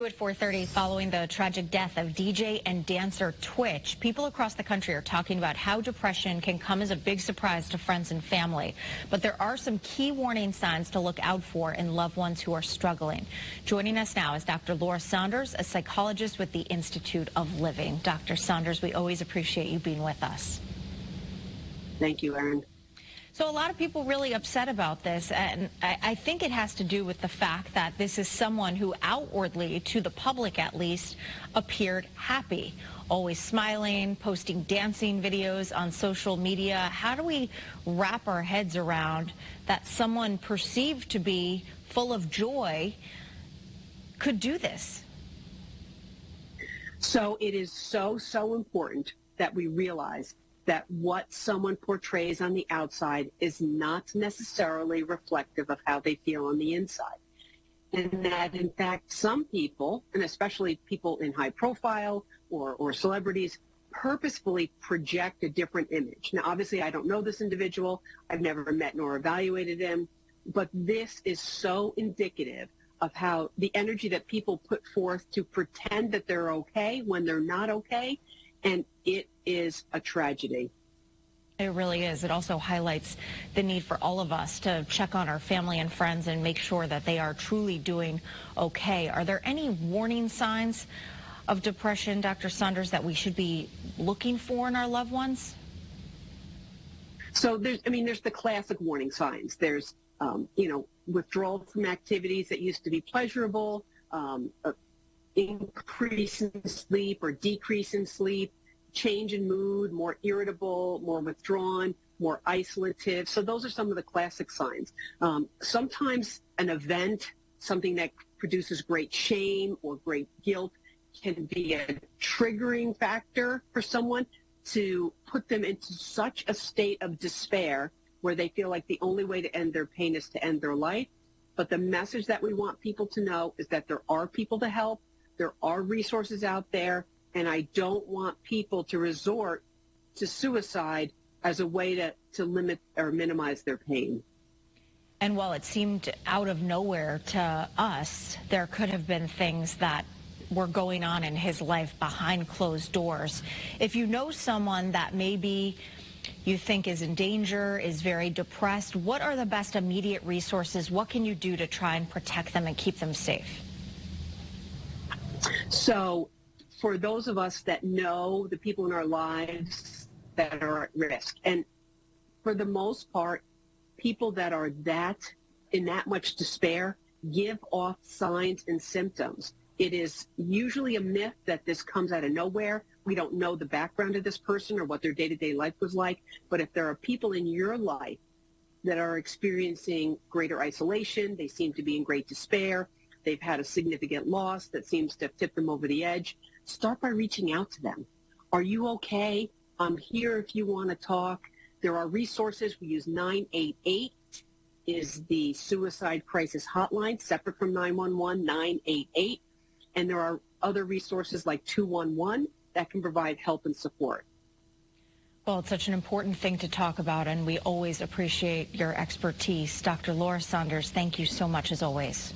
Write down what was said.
At 4:30, following the tragic death of DJ and dancer Twitch, people across the country are talking about how depression can come as a big surprise to friends and family. But there are some key warning signs to look out for in loved ones who are struggling. Joining us now is Dr. Laura Saunders, a psychologist with the Institute of Living. Dr. Saunders, we always appreciate you being with us. Thank you, Erin. So a lot of people really upset about this, and I think it has to do with the fact that this is someone who outwardly, to the public at least, appeared happy, always smiling, posting dancing videos on social media. How do we wrap our heads around that someone perceived to be full of joy could do this? So it is so important that we realize that what someone portrays on the outside is not necessarily reflective of how they feel on the inside. And that, in fact, some people, and especially people in high profile or celebrities, purposefully project a different image. Now, obviously, I don't know this individual. I've never met nor evaluated him. But this is so indicative of how the energy that people put forth to pretend that they're okay when they're not okay. And it is a tragedy. It really is. It also highlights the need for all of us to check on our family and friends and make sure that they are truly doing okay. Are there any warning signs of depression, Dr. Saunders, that we should be looking for in our loved ones? So there's the classic warning signs. There's, withdrawal from activities that used to be pleasurable, increase in sleep or decrease in sleep, change in mood, more irritable, more withdrawn, more isolative. So those are some of the classic signs. Sometimes an event, something that produces great shame or great guilt, can be a triggering factor for someone to put them into such a state of despair where they feel like the only way to end their pain is to end their life. But the message that we want people to know is that there are people to help. There are resources out there, and I don't want people to resort to suicide as a way to limit or minimize their pain. And while it seemed out of nowhere to us, there could have been things that were going on in his life behind closed doors. If you know someone that maybe you think is in danger, is very depressed, what are the best immediate resources? What can you do to try and protect them and keep them safe? So for those of us that know the people in our lives that are at risk, and for the most part, people that are in that much despair give off signs and symptoms. It is usually a myth that this comes out of nowhere. We don't know the background of this person or what their day-to-day life was like. But if there are people in your life that are experiencing greater isolation, they seem to be in great despair, they've had a significant loss that seems to have tipped them over the edge, start by reaching out to them. Are you okay? I'm here if you want to talk. There are resources. We use 988 is the suicide crisis hotline, separate from 911, 988. And there are other resources like 211 that can provide help and support. Well, it's such an important thing to talk about, and we always appreciate your expertise. Dr. Laura Saunders, thank you so much as always.